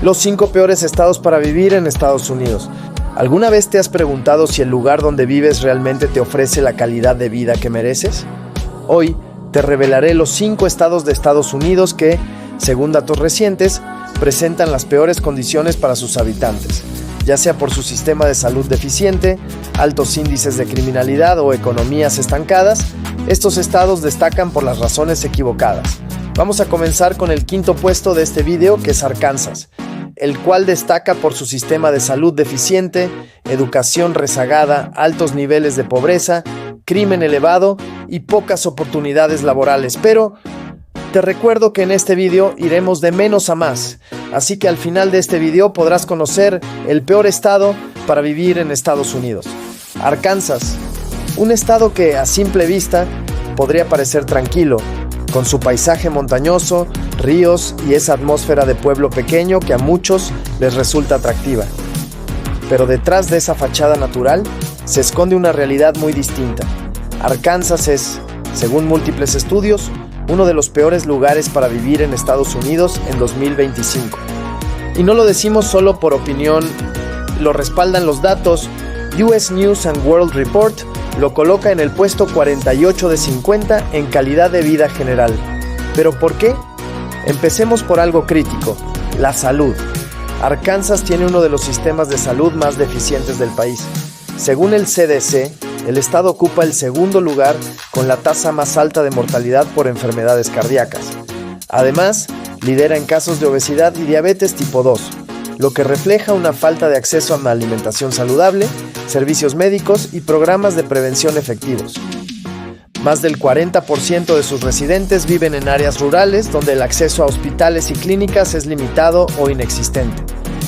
Los 5 peores estados para vivir en Estados Unidos. ¿Alguna vez te has preguntado si el lugar donde vives realmente te ofrece la calidad de vida que mereces? Hoy te revelaré los 5 estados de Estados Unidos que, según datos recientes, presentan las peores condiciones para sus habitantes, ya sea por su sistema de salud deficiente, altos índices de criminalidad o economías estancadas. Estos estados destacan por las razones equivocadas. Vamos a comenzar con el 5.º puesto de este video, que es Arkansas, el cual destaca por su sistema de salud deficiente, educación rezagada, altos niveles de pobreza, crimen elevado y pocas oportunidades laborales. Pero te recuerdo que en este video iremos de menos a más, así que al final de este video podrás conocer el peor estado para vivir en Estados Unidos. Arkansas, un estado que a simple vista podría parecer tranquilo, con su paisaje montañoso, ríos y esa atmósfera de pueblo pequeño que a muchos les resulta atractiva. Pero detrás de esa fachada natural se esconde una realidad muy distinta. Arkansas es, según múltiples estudios, uno de los peores lugares para vivir en Estados Unidos en 2025. Y no lo decimos solo por opinión, lo respaldan los datos. US News and World Report lo coloca en el puesto 48 de 50 en calidad de vida general. ¿Pero por qué? Empecemos por algo crítico: la salud. Arkansas tiene uno de los sistemas de salud más deficientes del país. Según el CDC, el estado ocupa el segundo lugar con la tasa más alta de mortalidad por enfermedades cardíacas. Además, lidera en casos de obesidad y diabetes tipo 2, lo que refleja una falta de acceso a una alimentación saludable, servicios médicos y programas de prevención efectivos. Más del 40% de sus residentes viven en áreas rurales donde el acceso a hospitales y clínicas es limitado o inexistente.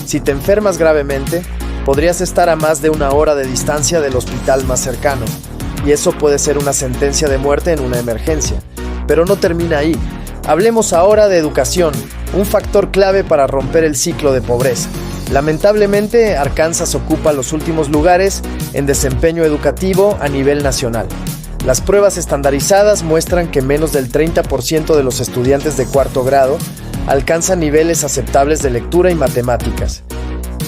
Si te enfermas gravemente, podrías estar a más de 1 hora de distancia del hospital más cercano, y eso puede ser una sentencia de muerte en una emergencia. Pero no termina ahí. Hablemos ahora de educación, un factor clave para romper el ciclo de pobreza. Lamentablemente, Arkansas ocupa los últimos lugares en desempeño educativo a nivel nacional. Las pruebas estandarizadas muestran que menos del 30% de los estudiantes de 4º grado alcanzan niveles aceptables de lectura y matemáticas.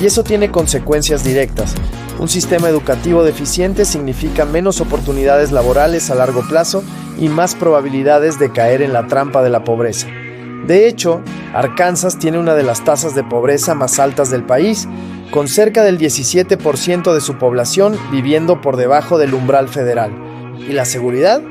Y eso tiene consecuencias directas. Un sistema educativo deficiente significa menos oportunidades laborales a largo plazo y más probabilidades de caer en la trampa de la pobreza. De hecho, Arkansas tiene una de las tasas de pobreza más altas del país, con cerca del 17% de su población viviendo por debajo del umbral federal. ¿Y la seguridad?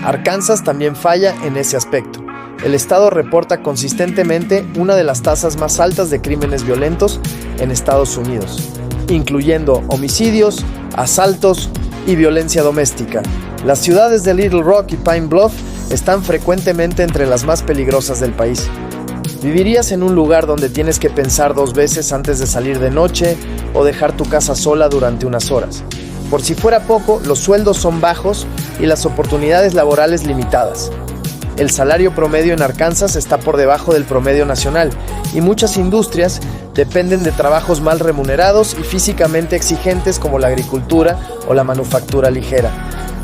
Arkansas también falla en ese aspecto. El estado reporta consistentemente una de las tasas más altas de crímenes violentos en Estados Unidos, incluyendo homicidios, asaltos y violencia doméstica. Las ciudades de Little Rock y Pine Bluff están frecuentemente entre las más peligrosas del país. ¿Vivirías en un lugar donde tienes que pensar 2 veces antes de salir de noche o dejar tu casa sola durante unas horas? Por si fuera poco, los sueldos son bajos y las oportunidades laborales limitadas. El salario promedio en Arkansas está por debajo del promedio nacional y muchas industrias dependen de trabajos mal remunerados y físicamente exigentes como la agricultura o la manufactura ligera.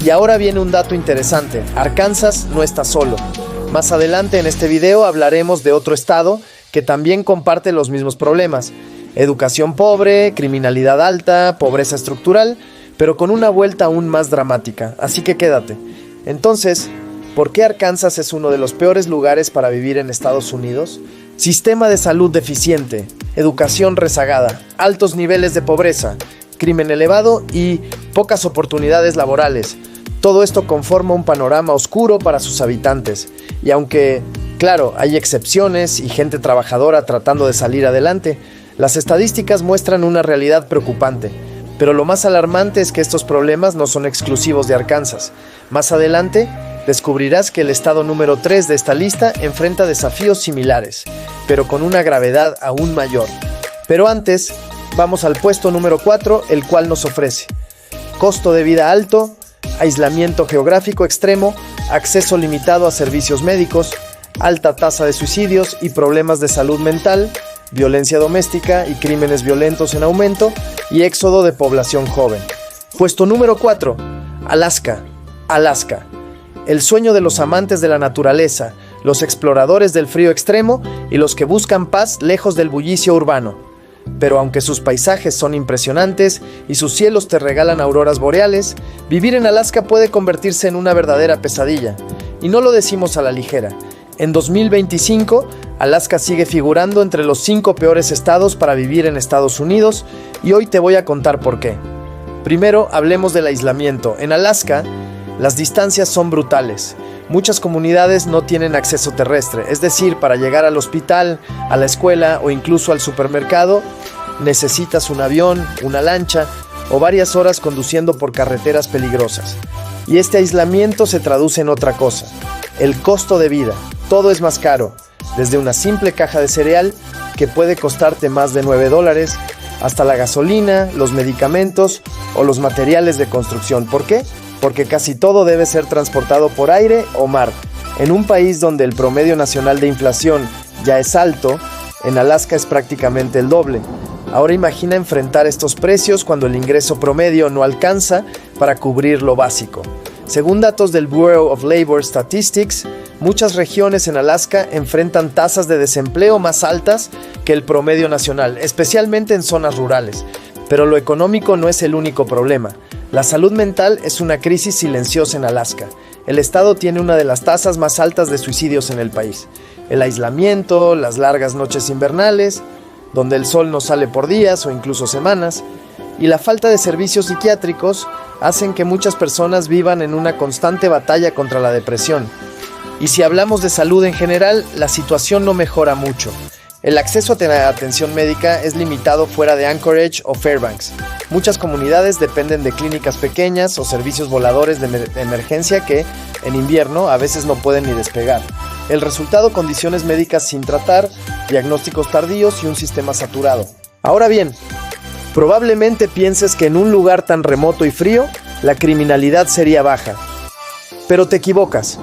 Y ahora viene un dato interesante: Arkansas no está solo. Más adelante en este video hablaremos de otro estado que también comparte los mismos problemas: educación pobre, criminalidad alta, pobreza estructural, pero con una vuelta aún más dramática, así que quédate. Entonces, ¿por qué Arkansas es uno de los peores lugares para vivir en Estados Unidos? Sistema de salud deficiente, educación rezagada, altos niveles de pobreza, crimen elevado y pocas oportunidades laborales. Todo esto conforma un panorama oscuro para sus habitantes. Y aunque, claro, hay excepciones y gente trabajadora tratando de salir adelante, las estadísticas muestran una realidad preocupante. Pero lo más alarmante es que estos problemas no son exclusivos de Arkansas. Más adelante, descubrirás que el estado número 3 de esta lista enfrenta desafíos similares, pero con una gravedad aún mayor. Pero antes, vamos al puesto número 4, el cual nos ofrece costo de vida alto, aislamiento geográfico extremo, acceso limitado a servicios médicos, alta tasa de suicidios y problemas de salud mental, violencia doméstica y crímenes violentos en aumento y éxodo de población joven. Puesto número 4, Alaska. El sueño de los amantes de la naturaleza, los exploradores del frío extremo y los que buscan paz lejos del bullicio urbano. Pero aunque sus paisajes son impresionantes y sus cielos te regalan auroras boreales, vivir en Alaska puede convertirse en una verdadera pesadilla. Y no lo decimos a la ligera. En 2025, Alaska sigue figurando entre los 5 peores estados para vivir en Estados Unidos, y hoy te voy a contar por qué. Primero, hablemos del aislamiento. En Alaska, las distancias son brutales. Muchas comunidades no tienen acceso terrestre, es decir, para llegar al hospital, a la escuela o incluso al supermercado, necesitas un avión, una lancha o varias horas conduciendo por carreteras peligrosas. Y este aislamiento se traduce en otra cosa: el costo de vida. Todo es más caro, desde una simple caja de cereal que puede costarte más de $9, hasta la gasolina, los medicamentos o los materiales de construcción. ¿Por qué? Porque casi todo debe ser transportado por aire o mar. En un país donde el promedio nacional de inflación ya es alto, en Alaska es prácticamente el doble. Ahora imagina enfrentar estos precios cuando el ingreso promedio no alcanza para cubrir lo básico. Según datos del Bureau of Labor Statistics, muchas regiones en Alaska enfrentan tasas de desempleo más altas que el promedio nacional, especialmente en zonas rurales. Pero lo económico no es el único problema. La salud mental es una crisis silenciosa en Alaska. El estado tiene una de las tasas más altas de suicidios en el país. El aislamiento, las largas noches invernales, donde el sol no sale por días o incluso semanas, y la falta de servicios psiquiátricos hacen que muchas personas vivan en una constante batalla contra la depresión. Y si hablamos de salud en general, la situación no mejora mucho. El acceso a atención médica es limitado fuera de Anchorage o Fairbanks. Muchas comunidades dependen de clínicas pequeñas o servicios voladores de emergencia que, en invierno, a veces no pueden ni despegar. El resultado: condiciones médicas sin tratar, diagnósticos tardíos y un sistema saturado. Ahora bien, probablemente pienses que en un lugar tan remoto y frío, la criminalidad sería baja. Pero te equivocas.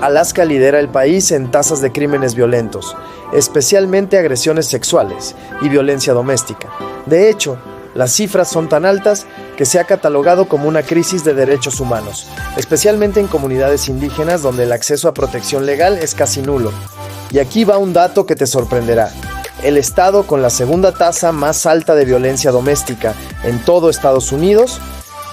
Alaska lidera el país en tasas de crímenes violentos, especialmente agresiones sexuales y violencia doméstica. De hecho, las cifras son tan altas que se ha catalogado como una crisis de derechos humanos, especialmente en comunidades indígenas donde el acceso a protección legal es casi nulo. Y aquí va un dato que te sorprenderá. El estado con la segunda tasa más alta de violencia doméstica en todo Estados Unidos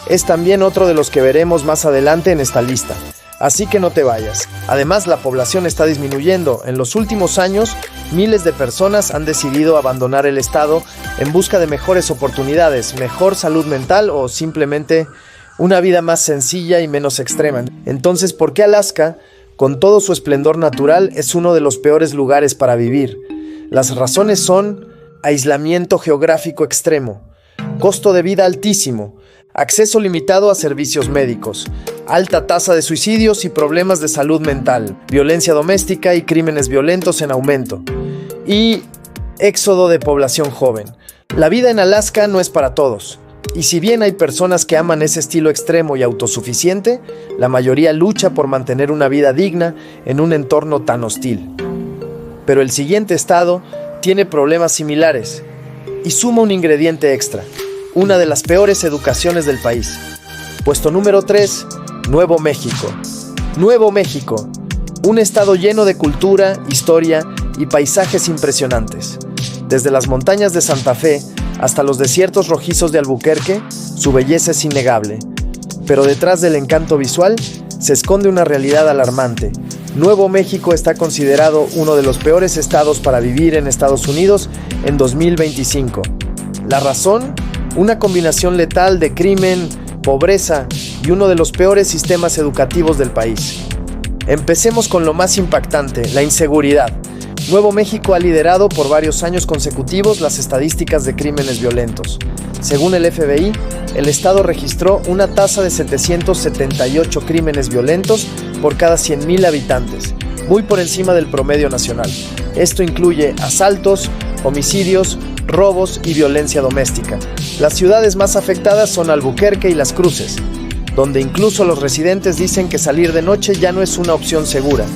es también otro de los que veremos más adelante en esta lista. Así que no te vayas. Además, la población está disminuyendo. En los últimos años, miles de personas han decidido abandonar el estado en busca de mejores oportunidades, mejor salud mental o simplemente una vida más sencilla y menos extrema. Entonces, ¿por qué Alaska, con todo su esplendor natural, es uno de los peores lugares para vivir? Las razones son: aislamiento geográfico extremo, costo de vida altísimo, acceso limitado a servicios médicos, alta tasa de suicidios y problemas de salud mental, violencia doméstica y crímenes violentos en aumento, y éxodo de población joven. La vida en Alaska no es para todos, y si bien hay personas que aman ese estilo extremo y autosuficiente, la mayoría lucha por mantener una vida digna en un entorno tan hostil. Pero el siguiente estado tiene problemas similares y suma un ingrediente extra: una de las peores educaciones del país. Puesto número 3, Nuevo México. Nuevo México, un estado lleno de cultura, historia y paisajes impresionantes. Desde las montañas de Santa Fe hasta los desiertos rojizos de Albuquerque, su belleza es innegable. Pero detrás del encanto visual se esconde una realidad alarmante. Nuevo México está considerado uno de los peores estados para vivir en Estados Unidos en 2025. ¿La razón? Una combinación letal de crimen, pobreza y uno de los peores sistemas educativos del país. Empecemos con lo más impactante: la inseguridad. Nuevo México ha liderado por varios años consecutivos las estadísticas de crímenes violentos. Según el FBI, el estado registró una tasa de 778 crímenes violentos por cada 100,000 habitantes, muy por encima del promedio nacional. Esto incluye asaltos, homicidios, robos y violencia doméstica. Las ciudades más afectadas son Albuquerque y Las Cruces, donde incluso los residentes dicen que salir de noche ya no es una opción segura.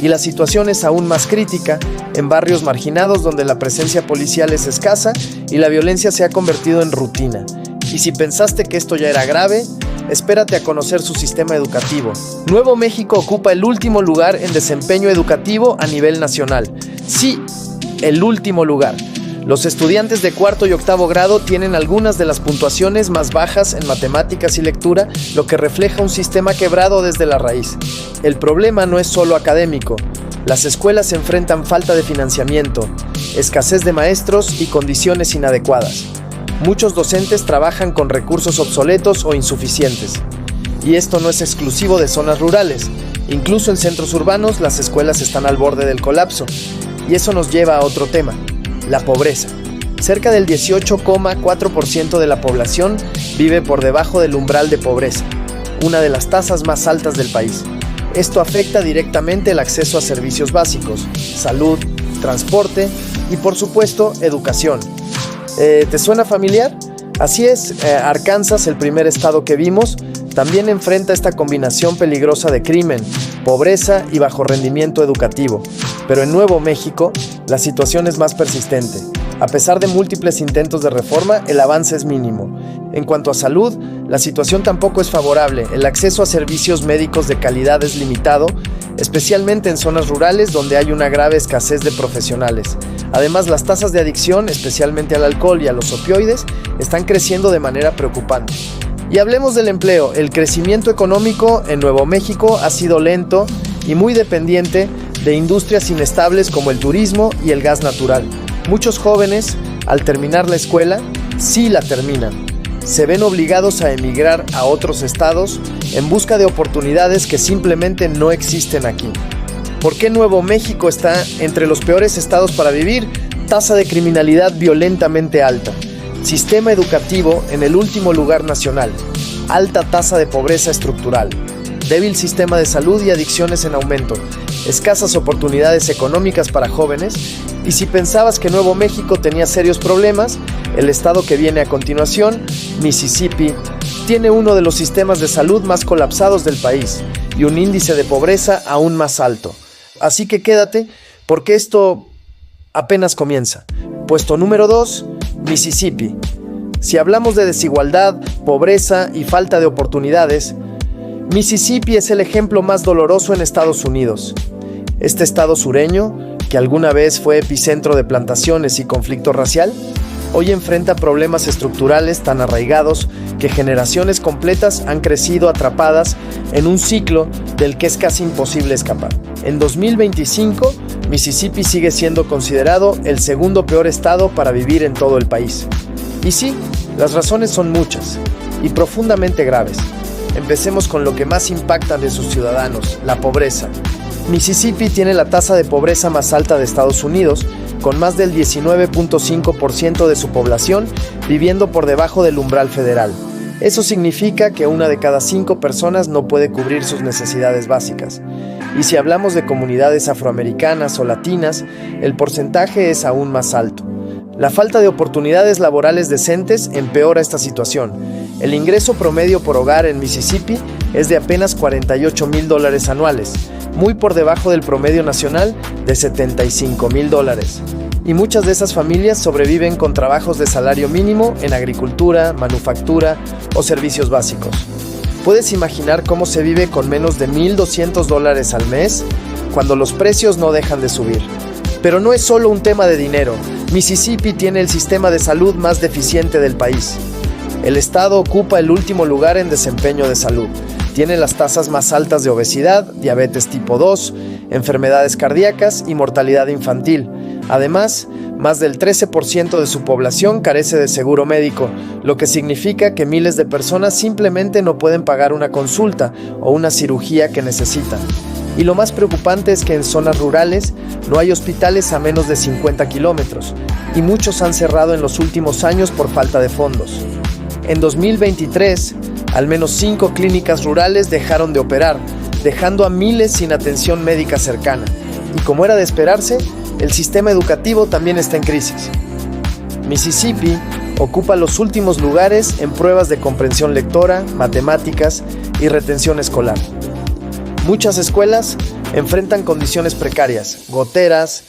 Y la situación es aún más crítica en barrios marginados donde la presencia policial es escasa y la violencia se ha convertido en rutina. Y si pensaste que esto ya era grave, espérate a conocer su sistema educativo. Nuevo México ocupa el último lugar en desempeño educativo a nivel nacional. Sí, el último lugar. Los estudiantes de cuarto y octavo grado tienen algunas de las puntuaciones más bajas en matemáticas y lectura, lo que refleja un sistema quebrado desde la raíz. El problema no es solo académico. Las escuelas enfrentan falta de financiamiento, escasez de maestros y condiciones inadecuadas. Muchos docentes trabajan con recursos obsoletos o insuficientes. Y esto no es exclusivo de zonas rurales. Incluso en centros urbanos las escuelas están al borde del colapso. Y eso nos lleva a otro tema: la pobreza. Cerca del 18,4% de la población vive por debajo del umbral de pobreza, una de las tasas más altas del país. Esto afecta directamente el acceso a servicios básicos, salud, transporte y, por supuesto, educación. ¿Te suena familiar? Así es, Arkansas, el primer estado que vimos, también enfrenta esta combinación peligrosa de crimen, pobreza y bajo rendimiento educativo. Pero en Nuevo México, la situación es más persistente. A pesar de múltiples intentos de reforma, el avance es mínimo. En cuanto a salud, la situación tampoco es favorable. El acceso a servicios médicos de calidad es limitado, especialmente en zonas rurales donde hay una grave escasez de profesionales. Además, las tasas de adicción, especialmente al alcohol y a los opioides, están creciendo de manera preocupante. Y hablemos del empleo. El crecimiento económico en Nuevo México ha sido lento y muy dependiente de industrias inestables como el turismo y el gas natural. Muchos jóvenes, al terminar la escuela, sí la terminan. Se ven obligados a emigrar a otros estados en busca de oportunidades que simplemente no existen aquí. ¿Por qué Nuevo México está entre los peores estados para vivir? Tasa de criminalidad violentamente alta. Sistema educativo en el último lugar nacional. Alta tasa de pobreza estructural. Débil sistema de salud y adicciones en aumento. Escasas oportunidades económicas para jóvenes. Y si pensabas que Nuevo México tenía serios problemas, el estado que viene a continuación, Mississippi, tiene uno de los sistemas de salud más colapsados del país y un índice de pobreza aún más alto. Así que quédate, porque esto apenas comienza. Puesto número 2, Mississippi. Si hablamos de desigualdad, pobreza y falta de oportunidades, Mississippi es el ejemplo más doloroso en Estados Unidos. Este estado sureño, que alguna vez fue epicentro de plantaciones y conflicto racial, hoy enfrenta problemas estructurales tan arraigados que generaciones completas han crecido atrapadas en un ciclo del que es casi imposible escapar. En 2025, Mississippi sigue siendo considerado el segundo peor estado para vivir en todo el país. Y sí, las razones son muchas y profundamente graves. Empecemos con lo que más impacta de sus ciudadanos, la pobreza. Mississippi tiene la tasa de pobreza más alta de Estados Unidos, con más del 19.5% de su población viviendo por debajo del umbral federal. Eso significa que 1 de cada 5 personas no puede cubrir sus necesidades básicas. Y si hablamos de comunidades afroamericanas o latinas, el porcentaje es aún más alto. La falta de oportunidades laborales decentes empeora esta situación. El ingreso promedio por hogar en Mississippi es de apenas $48,000 anuales, muy por debajo del promedio nacional de $75,000. Y muchas de esas familias sobreviven con trabajos de salario mínimo en agricultura, manufactura o servicios básicos. ¿Puedes imaginar cómo se vive con menos de $1,200 al mes cuando los precios no dejan de subir? Pero no es solo un tema de dinero. Mississippi tiene el sistema de salud más deficiente del país. El estado ocupa el último lugar en desempeño de salud. Tiene las tasas más altas de obesidad, diabetes tipo 2, enfermedades cardíacas y mortalidad infantil. Además, más del 13% de su población carece de seguro médico, lo que significa que miles de personas simplemente no pueden pagar una consulta o una cirugía que necesitan. Y lo más preocupante es que en zonas rurales no hay hospitales a menos de 50 kilómetros, y muchos han cerrado en los últimos años por falta de fondos. En 2023, al menos 5 clínicas rurales dejaron de operar, dejando a miles sin atención médica cercana. Y como era de esperarse, el sistema educativo también está en crisis. Mississippi ocupa los últimos lugares en pruebas de comprensión lectora, matemáticas y retención escolar. Muchas escuelas enfrentan condiciones precarias, goteras,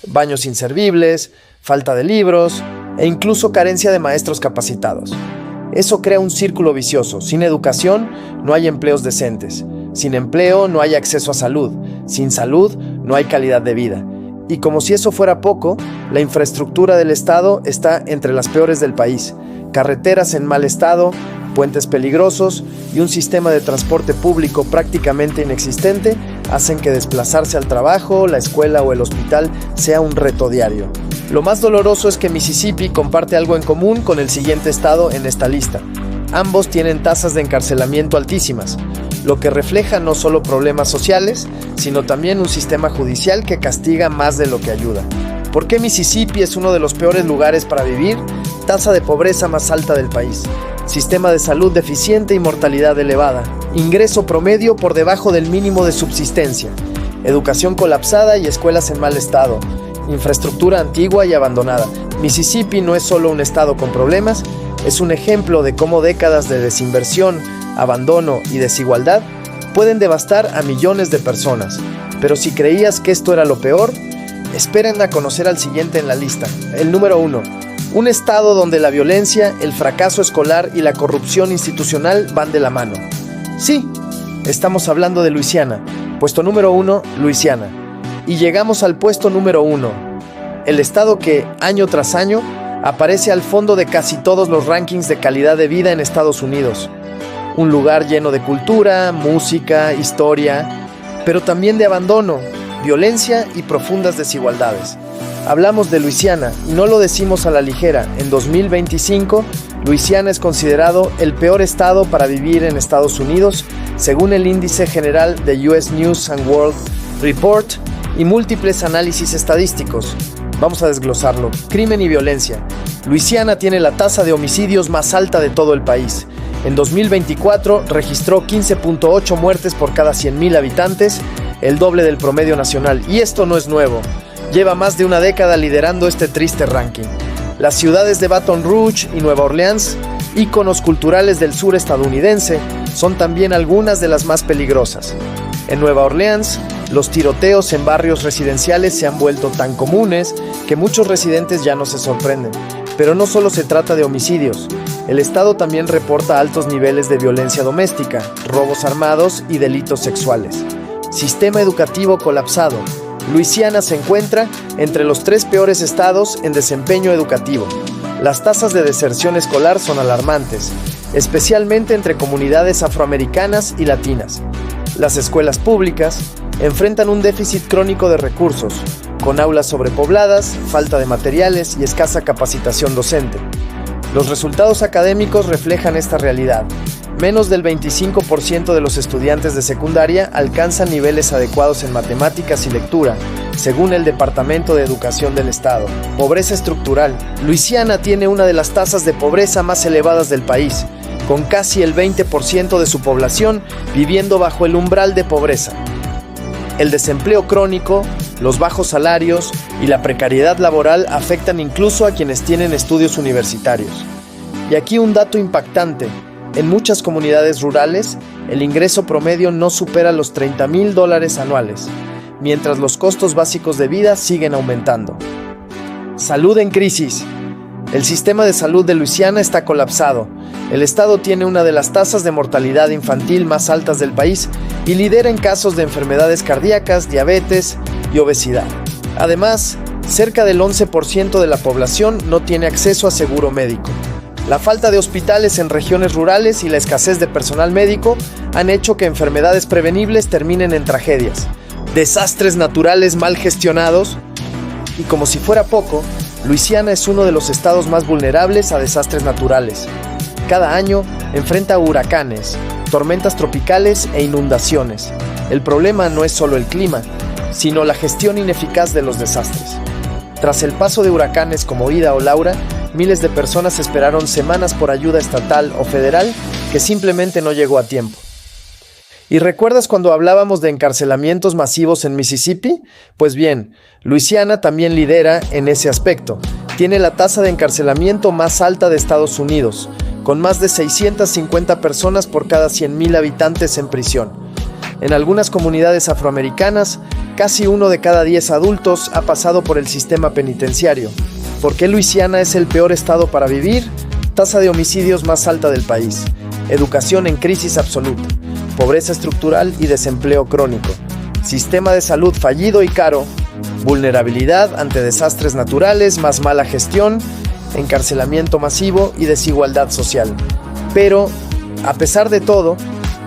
baños inservibles, falta de libros e incluso carencia de maestros capacitados. Eso crea un círculo vicioso. Sin educación, no hay empleos decentes. Sin empleo, no hay acceso a salud. Sin salud, no hay calidad de vida. Y como si eso fuera poco, la infraestructura del Estado está entre las peores del país. Carreteras en mal estado, puentes peligrosos y un sistema de transporte público prácticamente inexistente hacen que desplazarse al trabajo, la escuela o el hospital sea un reto diario. Lo más doloroso es que Mississippi comparte algo en común con el siguiente estado en esta lista. Ambos tienen tasas de encarcelamiento altísimas, lo que refleja no solo problemas sociales, sino también un sistema judicial que castiga más de lo que ayuda. ¿Por qué Mississippi es uno de los peores lugares para vivir? Tasa de pobreza más alta del país, sistema de salud deficiente y mortalidad elevada, ingreso promedio por debajo del mínimo de subsistencia, educación colapsada y escuelas en mal estado, infraestructura antigua y abandonada. Mississippi no es solo un estado con problemas, es un ejemplo de cómo décadas de desinversión, abandono y desigualdad pueden devastar a millones de personas. Pero si creías que esto era lo peor, esperen a conocer al siguiente en la lista. El número 1. Un estado donde la violencia, el fracaso escolar y la corrupción institucional van de la mano. Sí, estamos hablando de Luisiana. Puesto número 1, Luisiana. Y llegamos al puesto número 1, el estado que, año tras año, aparece al fondo de casi todos los rankings de calidad de vida en Estados Unidos. Un lugar lleno de cultura, música, historia, pero también de abandono, violencia y profundas desigualdades. Hablamos de Luisiana y no lo decimos a la ligera. En 2025, Luisiana es considerado el peor estado para vivir en Estados Unidos, según el índice general de US News and World Report y múltiples análisis estadísticos. Vamos a desglosarlo. Crimen y violencia. Luisiana tiene la tasa de homicidios más alta de todo el país. En 2024 registró 15.8 muertes por cada 100,000 habitantes, el doble del promedio nacional. Y esto no es nuevo. Lleva más de una década liderando este triste ranking. Las ciudades de Baton Rouge y Nueva Orleans, íconos culturales del sur estadounidense, son también algunas de las más peligrosas. En Nueva Orleans, los tiroteos en barrios residenciales se han vuelto tan comunes que muchos residentes ya no se sorprenden. Pero no solo se trata de homicidios. El estado también reporta altos niveles de violencia doméstica, robos armados y delitos sexuales. Sistema educativo colapsado. Luisiana se encuentra entre los 3 peores estados en desempeño educativo. Las tasas de deserción escolar son alarmantes, especialmente entre comunidades afroamericanas y latinas. Las escuelas públicas enfrentan un déficit crónico de recursos, con aulas sobrepobladas, falta de materiales y escasa capacitación docente. Los resultados académicos reflejan esta realidad. Menos del 25% de los estudiantes de secundaria alcanzan niveles adecuados en matemáticas y lectura, según el Departamento de Educación del Estado. Pobreza estructural. Luisiana tiene una de las tasas de pobreza más elevadas del país, con casi el 20% de su población viviendo bajo el umbral de pobreza. El desempleo crónico, los bajos salarios y la precariedad laboral afectan incluso a quienes tienen estudios universitarios. Y aquí un dato impactante. En muchas comunidades rurales, el ingreso promedio no supera los $30,000 anuales, mientras los costos básicos de vida siguen aumentando. Salud en crisis. El sistema de salud de Luisiana está colapsado. El estado tiene una de las tasas de mortalidad infantil más altas del país y lidera en casos de enfermedades cardíacas, diabetes y obesidad. Además, cerca del 11% de la población no tiene acceso a seguro médico. La falta de hospitales en regiones rurales y la escasez de personal médico han hecho que enfermedades prevenibles terminen en tragedias, desastres naturales mal gestionados y, como si fuera poco, Luisiana es uno de los estados más vulnerables a desastres naturales. Cada año enfrenta huracanes, tormentas tropicales e inundaciones. El problema no es solo el clima, sino la gestión ineficaz de los desastres. Tras el paso de huracanes como Ida o Laura, miles de personas esperaron semanas por ayuda estatal o federal que simplemente no llegó a tiempo. ¿Y recuerdas cuando hablábamos de encarcelamientos masivos en Mississippi? Pues bien, Luisiana también lidera en ese aspecto. Tiene la tasa de encarcelamiento más alta de Estados Unidos, con más de 650 personas por cada 100,000 habitantes en prisión. En algunas comunidades afroamericanas, casi 1 de cada 10 adultos ha pasado por el sistema penitenciario. ¿Por qué Luisiana es el peor estado para vivir? tasa de homicidios más alta del país, educación en crisis absoluta, pobreza estructural y desempleo crónico, sistema de salud fallido y caro, vulnerabilidad ante desastres naturales más mala gestión, encarcelamiento masivo y desigualdad social. Pero, a pesar de todo,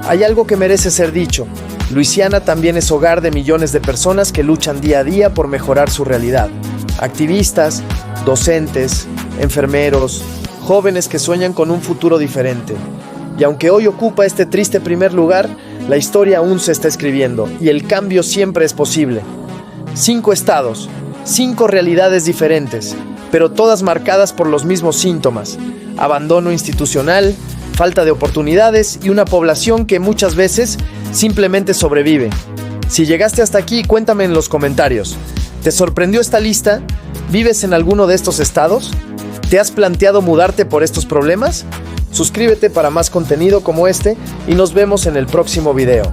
hay algo que merece ser dicho. Luisiana también es hogar de millones de personas que luchan día a día por mejorar su realidad. Activistas, docentes, enfermeros, jóvenes que sueñan con un futuro diferente. Y aunque hoy ocupa este triste primer lugar, la historia aún se está escribiendo y el cambio siempre es posible. 5 estados, 5 realidades diferentes, pero todas marcadas por los mismos síntomas: abandono institucional, falta de oportunidades y una población que muchas veces simplemente sobrevive. Si llegaste hasta aquí, cuéntame en los comentarios. ¿Te sorprendió esta lista? ¿Vives en alguno de estos estados? ¿Te has planteado mudarte por estos problemas? Suscríbete para más contenido como este y nos vemos en el próximo video.